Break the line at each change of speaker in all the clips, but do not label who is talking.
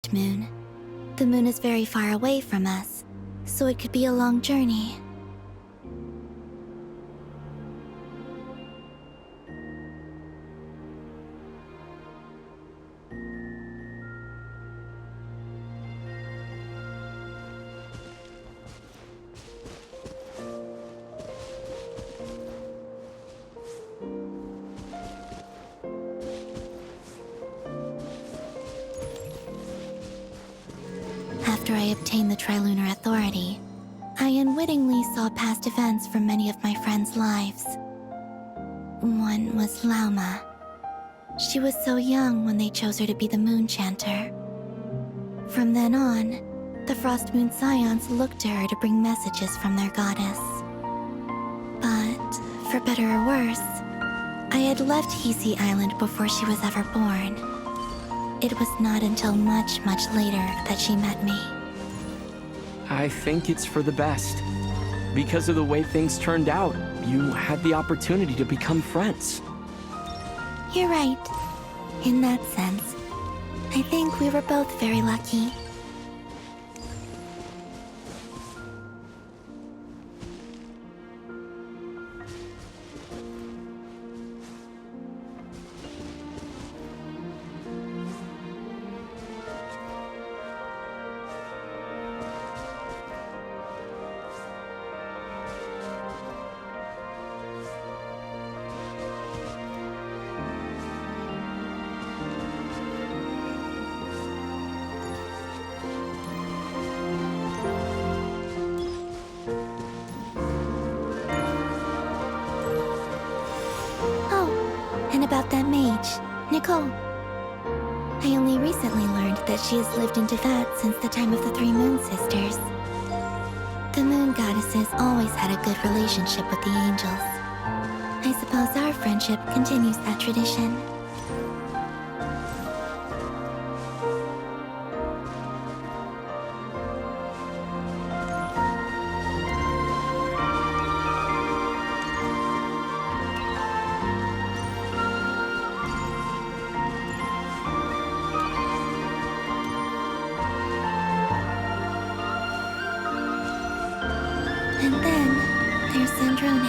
frost moon. The moon is very far away from us, so it could be a long journey. After I obtained the Trilunar Authority, I unwittingly saw past events from many of my friends' lives. One was Lauma. She was so young when they chose her to be the Moon Chanter. From then on, the Frost Moon Scions looked to her to bring messages from their goddess. But, for better or worse, I had left Hisi Island before she was ever born. It was not until much, much later that she met me.
I think it's for the best. Because of the way things turned out, you had the opportunity to become friends.
You're right. In that sense, I think we were both very lucky. About that mage, Nicole. I only recently learned that she has lived in Teyvat since the time of the Three Moon Sisters. The Moon Goddesses always had a good relationship with the angels. I suppose our friendship continues that tradition. And then, there's Sandrone.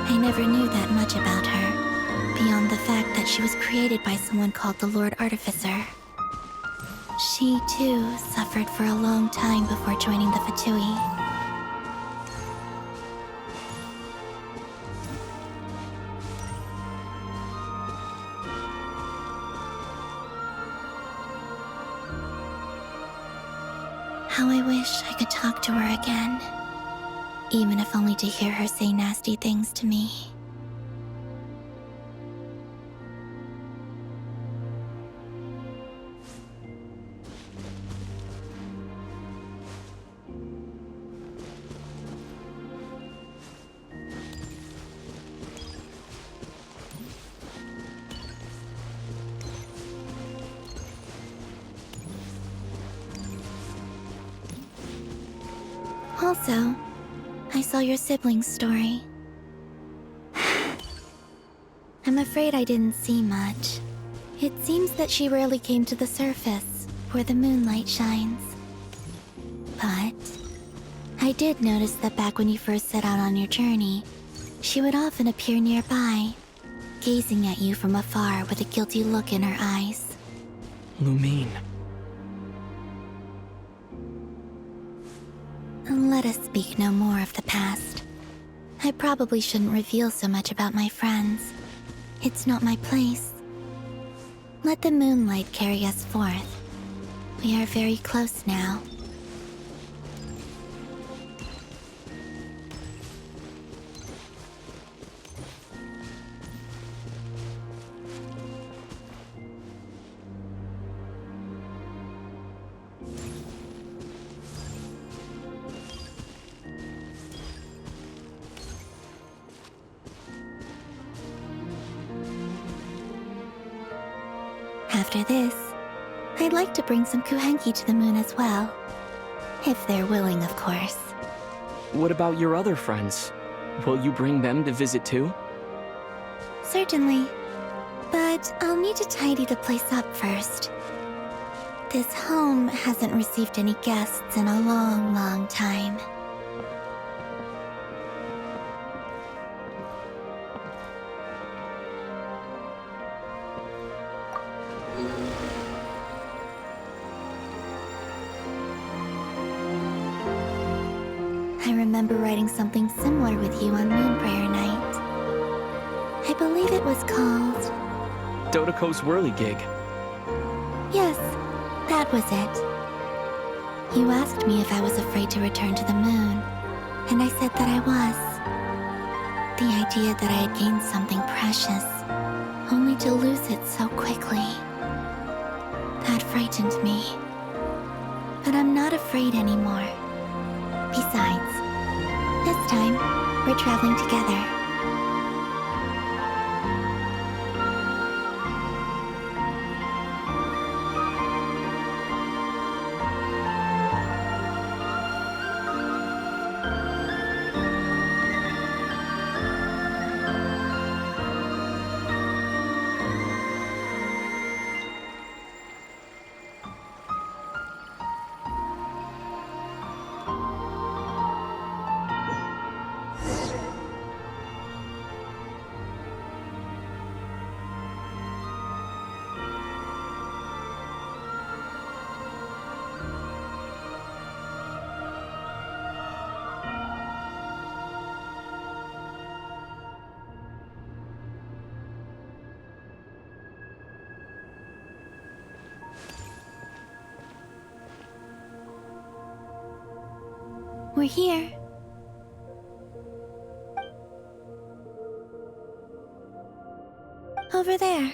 I never knew that much about her, beyond the fact that she was created by someone called the Lord Artificer. She, too, suffered for a long time before joining the Fatui. How I wish I could talk to her again, even if only to hear her say nasty things to me. Also, I saw your sibling's story. I'm afraid I didn't see much. It seems that she rarely came to the surface, where the moonlight shines. But I did notice that back when you first set out on your journey, she would often appear nearby, gazing at you from afar with a guilty look in her eyes.
Lumine.
Let us speak no more of the past. I probably shouldn't reveal so much about my friends. It's not my place. Let the moonlight carry us forth. We are very close now. After this, I'd like to bring some Kuhenki to the moon as well. If they're willing, of course.
What about your other friends? Will you bring them to visit too?
Certainly. But I'll need to tidy the place up first. This home hasn't received any guests in a long, long time. I remember writing something similar with you on Moon Prayer Night. I believe it was called...
Dodoko's whirligig.
Yes, that was it. You asked me if I was afraid to return to the moon, and I said that I was. The idea that I had gained something precious, only to lose it so quickly. That frightened me. But I'm not afraid anymore. Besides, this time, we're traveling together. We're here. Over there.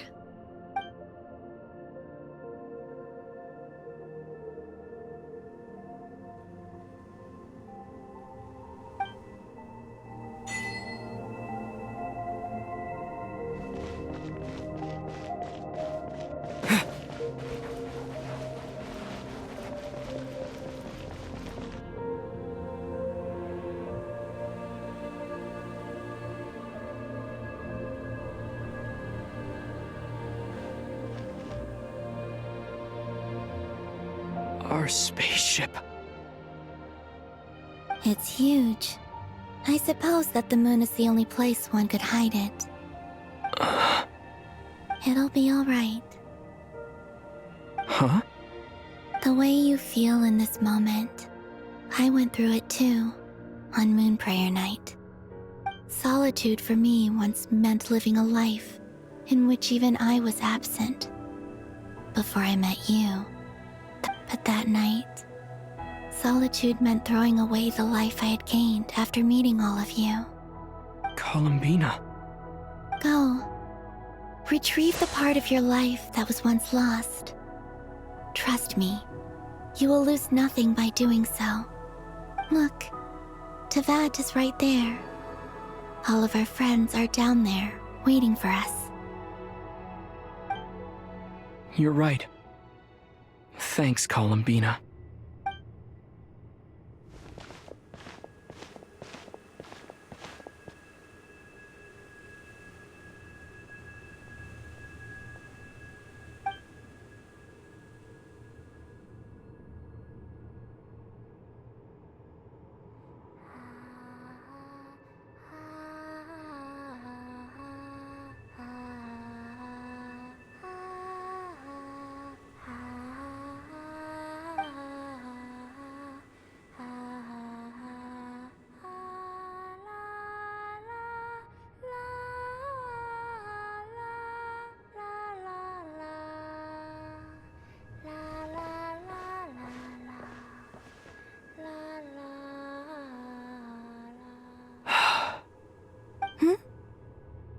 Our spaceship.
It's huge. I suppose that the moon is the only place one could hide it. It'll be all right.
Huh?
The way you feel in this moment, I went through it too, on Moon Prayer Night. Solitude for me once meant living a life in which even I was absent. Before I met you. But that night, solitude meant throwing away the life I had gained after meeting all of you.
Columbina.
Go. Retrieve the part of your life that was once lost. Trust me, you will lose nothing by doing so. Look, Tavad is right there. All of our friends are down there, waiting for us.
You're right. Thanks, Columbina.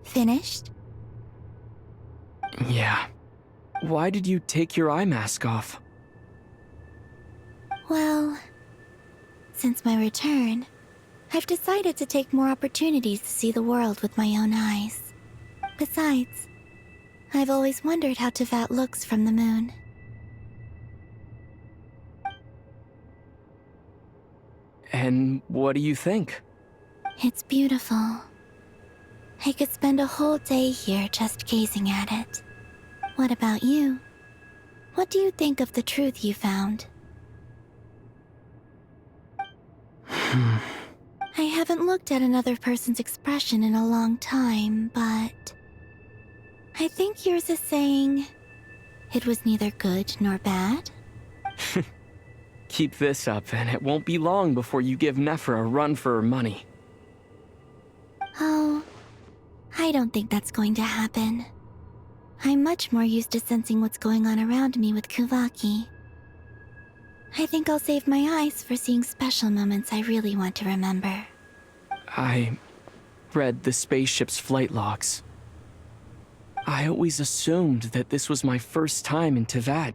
Finished?
Yeah. Why did you take your eye mask off?
Well, since my return, I've decided to take more opportunities to see the world with my own eyes. Besides, I've always wondered how Teyvat looks from the moon.
And what do you think?
It's beautiful. I could spend a whole day here just gazing at it. What about you? What do you think of the truth you found? I haven't looked at another person's expression in a long time, but I think yours is saying it was neither good nor bad.
Keep this up, and it won't be long before you give Nephra a run for her money.
Oh, I don't think that's going to happen. I'm much more used to sensing what's going on around me with Kuvaki. I think I'll save my eyes for seeing special moments I really want to remember.
I read the spaceship's flight logs. I always assumed that this was my first time in Teyvat.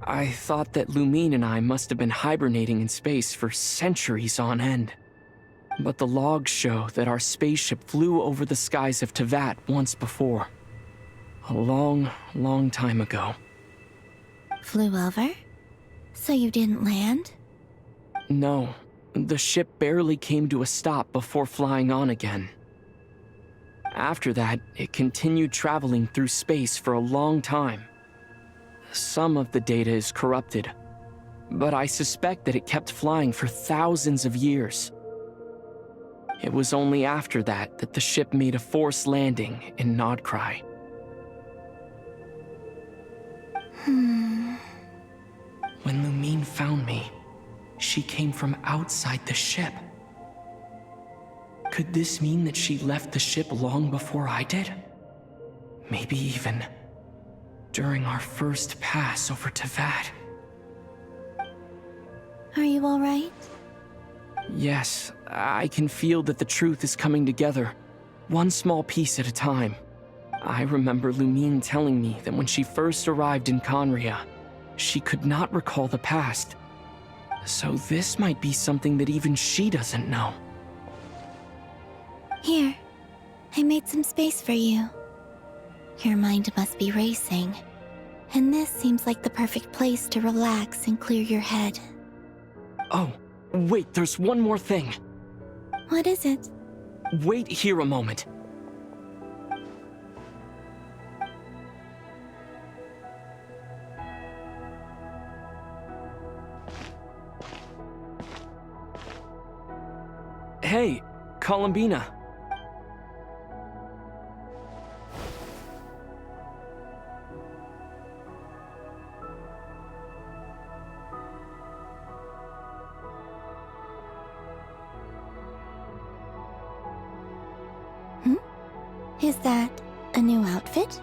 I thought that Lumine and I must have been hibernating in space for centuries on end. But the logs show that our spaceship flew over the skies of Teyvat once before. A long, long time ago.
Flew over? So you didn't land?
No, the ship barely came to a stop before flying on again. After that, it continued traveling through space for a long time. Some of the data is corrupted, but I suspect that it kept flying for thousands of years. It was only after that that the ship made a forced landing in Nodcry. When Lumine found me, she came from outside the ship. Could this mean that she left the ship long before I did? Maybe even during our first pass over Teyvat.
Are you alright?
Yes, I can feel that the truth is coming together, one small piece at a time. I remember Lumine telling me that when she first arrived in Conria, she could not recall the past. So this might be something that even she doesn't know.
Here, I made some space for you. Your mind must be racing, and this seems like the perfect place to relax and clear your head.
Oh, wait, there's one more thing.
What is it?
Wait here a moment. Hey, Columbina.
Is that a new outfit?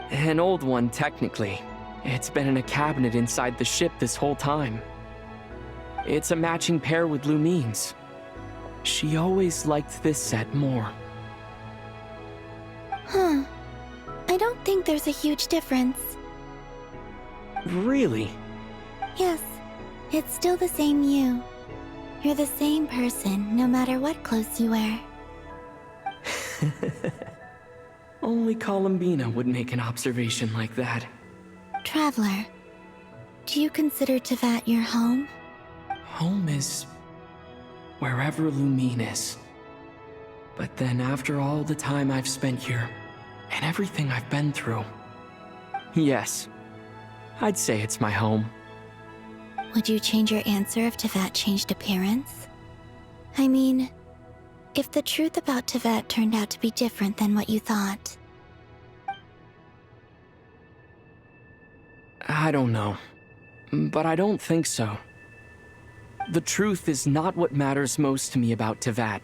An old one, technically. It's been in a cabinet inside the ship this whole time. It's a matching pair with Lumine's. She always liked this set more.
Huh. I don't think there's a huge difference.
Really?
Yes, it's still the same you. You're the same person, no matter what clothes you wear.
Only Columbina would make an observation like that.
Traveler, do you consider Teyvat your home?
Home is wherever Lumine is. But then after all the time I've spent here, and everything I've been through, yes, I'd say it's my home.
Would you change your answer if Teyvat changed appearance? I mean, if the truth about Teyvat turned out to be different than what you thought.
I don't know, but I don't think so. The truth is not what matters most to me about Teyvat.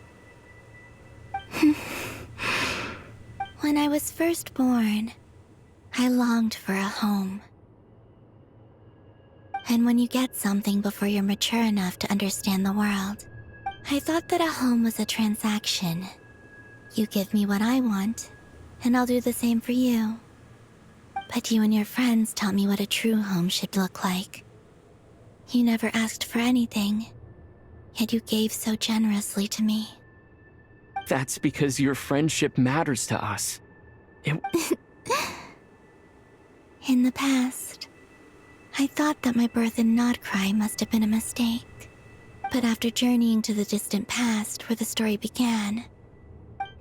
When I was first born, I longed for a home. And when you get something before you're mature enough to understand the world, I thought that a home was a transaction. You give me what I want, and I'll do the same for you. But you and your friends taught me what a true home should look like. You never asked for anything, yet you gave so generously to me.
That's because your friendship matters to us.
In the past, I thought that my birth in Nodcry must have been a mistake. But after journeying to the distant past where the story began,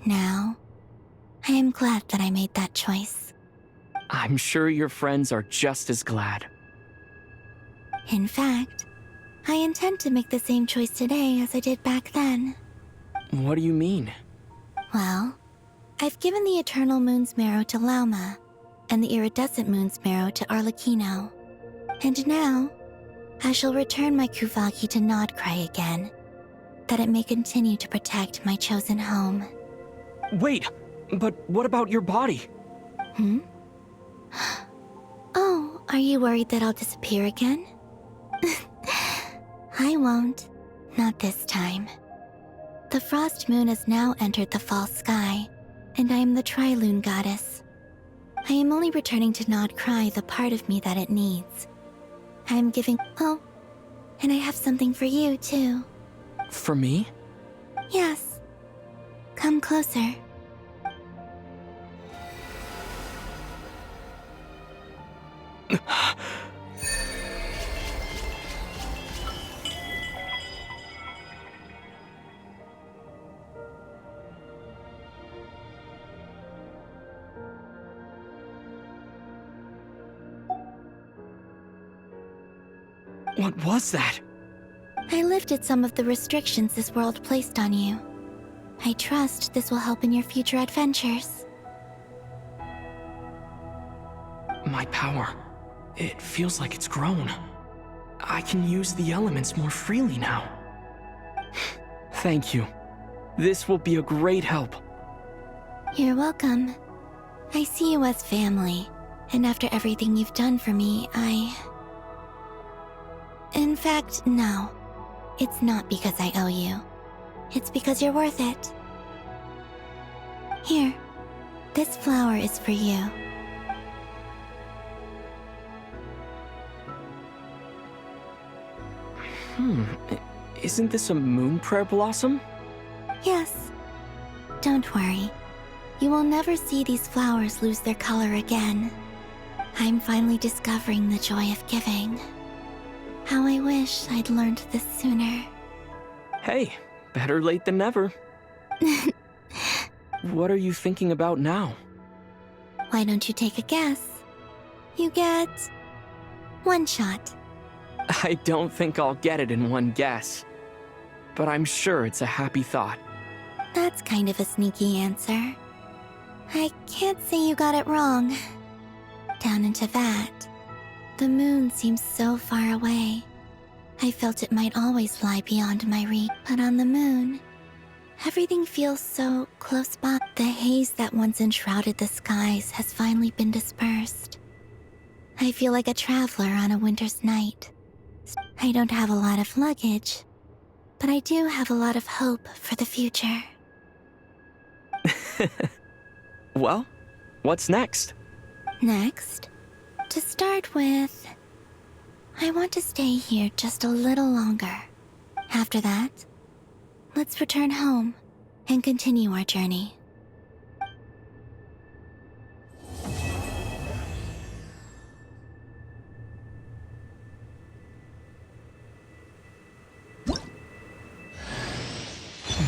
now, I am glad that I made that choice.
I'm sure your friends are just as glad.
In fact, I intend to make the same choice today as I did back then.
What do you mean?
Well, I've given the Eternal Moon's marrow to Lauma, and the Iridescent Moon's marrow to Arlecchino. And now, I shall return my Kuvaki to Nodcry again, that it may continue to protect my chosen home.
Wait, but what about your body?
Oh, are you worried that I'll disappear again? I won't. Not this time. The Frost Moon has now entered the fall sky, and I am the Trilune Goddess. I am only returning to Nodcry the part of me that it needs. I am giving... Oh, and I have something for you, too.
For me?
Yes. Come closer.
What was that?
I lifted some of the restrictions this world placed on you. I trust this will help in your future adventures.
My power. It feels like it's grown. I can use the elements more freely now. Thank you. This will be a great help.
You're welcome. I see you as family, and after everything you've done for me, In fact, no. It's not because I owe you. It's because you're worth it. Here, this flower is for you.
Isn't this a moon prayer blossom?
Yes. Don't worry. You will never see these flowers lose their color again. I'm finally discovering the joy of giving. How I wish I'd learned this sooner.
Hey, better late than never. What are you thinking about now?
Why don't you take a guess? You get... one shot.
I don't think I'll get it in one guess. But I'm sure it's a happy thought.
That's kind of a sneaky answer. I can't say you got it wrong. Down into that, the moon seems so far away. I felt it might always lie beyond my reach, but on the moon, everything feels so close by. The haze that once enshrouded the skies has finally been dispersed. I feel like a traveler on a winter's night. I don't have a lot of luggage, but I do have a lot of hope for the future.
Well, what's next?
Next, to start with, I want to stay here just a little longer. After that, let's return home and continue our journey.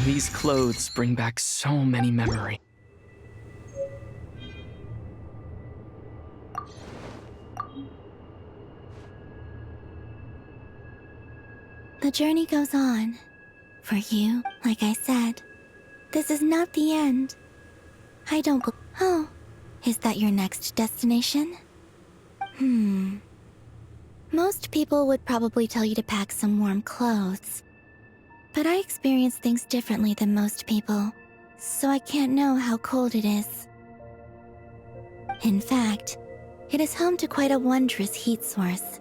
These clothes bring back so many memories.
The journey goes on. For you, like I said, this is not the end. I don't Oh, is that your next destination? Most people would probably tell you to pack some warm clothes. But I experience things differently than most people, so I can't know how cold it is. In fact, it is home to quite a wondrous heat source.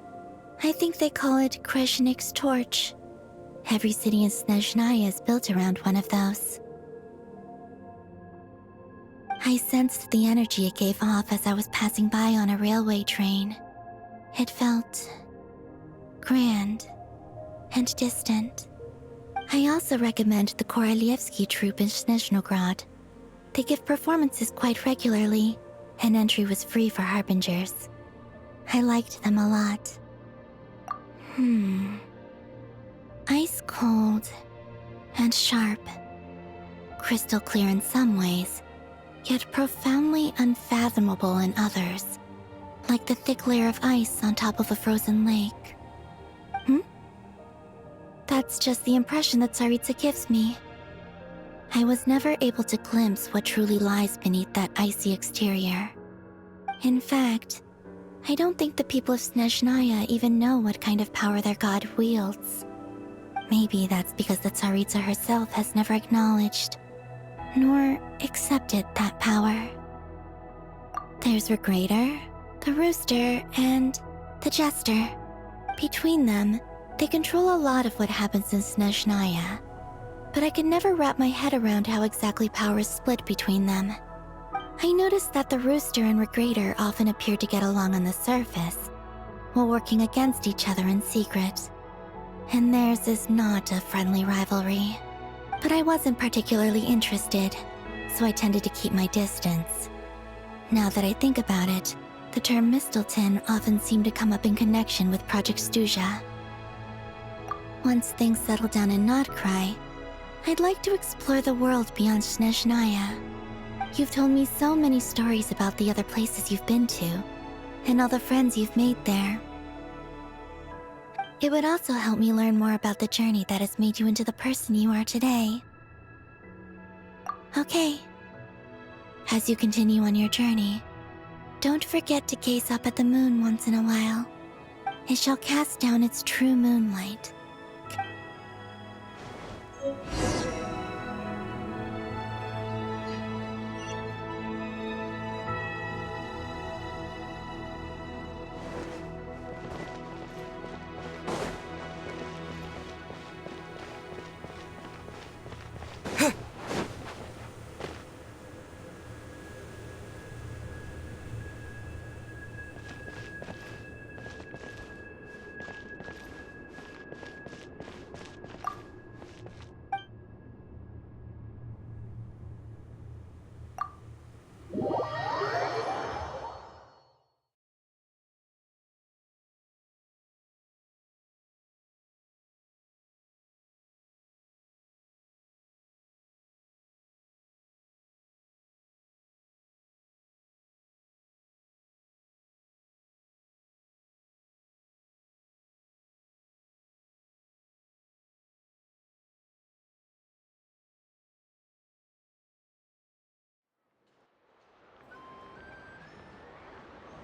I think they call it Kreshnik's torch. Every city in Snezhnaya is built around one of those. I sensed the energy it gave off as I was passing by on a railway train. It felt grand and distant. I also recommend the Korolievsky troupe in Snezhnograd. They give performances quite regularly, and entry was free for harbingers. I liked them a lot. Ice cold and sharp. Crystal clear in some ways, yet profoundly unfathomable in others. like the thick layer of ice on top of a frozen lake. That's just the impression that Tsaritsa gives me. I was never able to glimpse what truly lies beneath that icy exterior. In fact, I don't think the people of Snezhnaya even know what kind of power their god wields. Maybe that's because the Tsaritsa herself has never acknowledged, nor accepted that power. There's Regrator, the Rooster, and the Jester. Between them, they control a lot of what happens in Snezhnaya, but I could never wrap my head around how exactly power is split between them. I noticed that the Rooster and Regrator often appear to get along on the surface, while working against each other in secret. And theirs is not a friendly rivalry. But I wasn't particularly interested, so I tended to keep my distance. Now that I think about it, the term Mistelton often seemed to come up in connection with Project Stuja. Once things settle down in Notcry, I'd like to explore the world beyond Snezhnaya. You've told me so many stories about the other places you've been to, and all the friends you've made there. It would also help me learn more about the journey that has made you into the person you are today. Okay. As you continue on your journey, don't forget to gaze up at the moon once in a while. It shall cast down its true moonlight.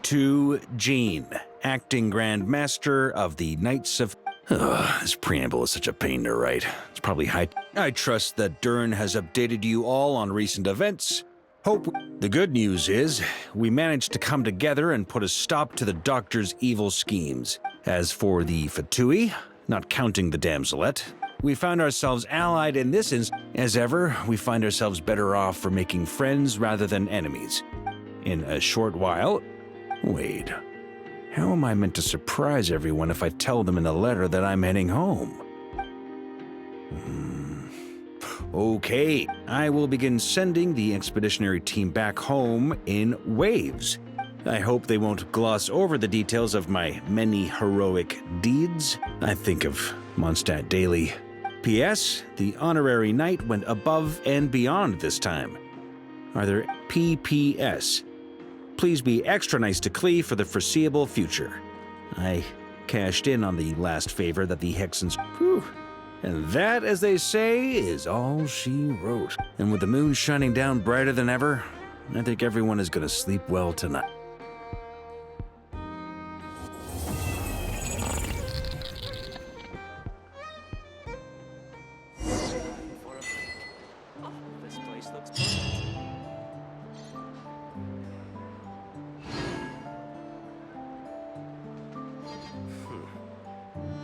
To Jean, acting Grand Master of the Knights of... this preamble is such a pain to write. It's probably high... I trust that Dern has updated you all on recent events. Hope... The good news is, we managed to come together and put a stop to the Doctor's evil schemes. As for the Fatui, not counting the Damselette, we found ourselves allied in this instance. As ever, we find ourselves better off for making friends rather than enemies. In a short while... Wait, how am I meant to surprise everyone if I tell them in the letter that I'm heading home? Okay, I will begin sending the expeditionary team back home in waves. I hope they won't gloss over the details of my many heroic deeds. I think of Mondstadt daily. P.S. The honorary knight went above and beyond this time. Are there P.P.S.? Please be extra nice to Klee for the foreseeable future. I cashed in on the last favor that the Hexens... Whew. And that, as they say, is all she wrote. And with the moon shining down brighter than ever, I think everyone is going to sleep well tonight.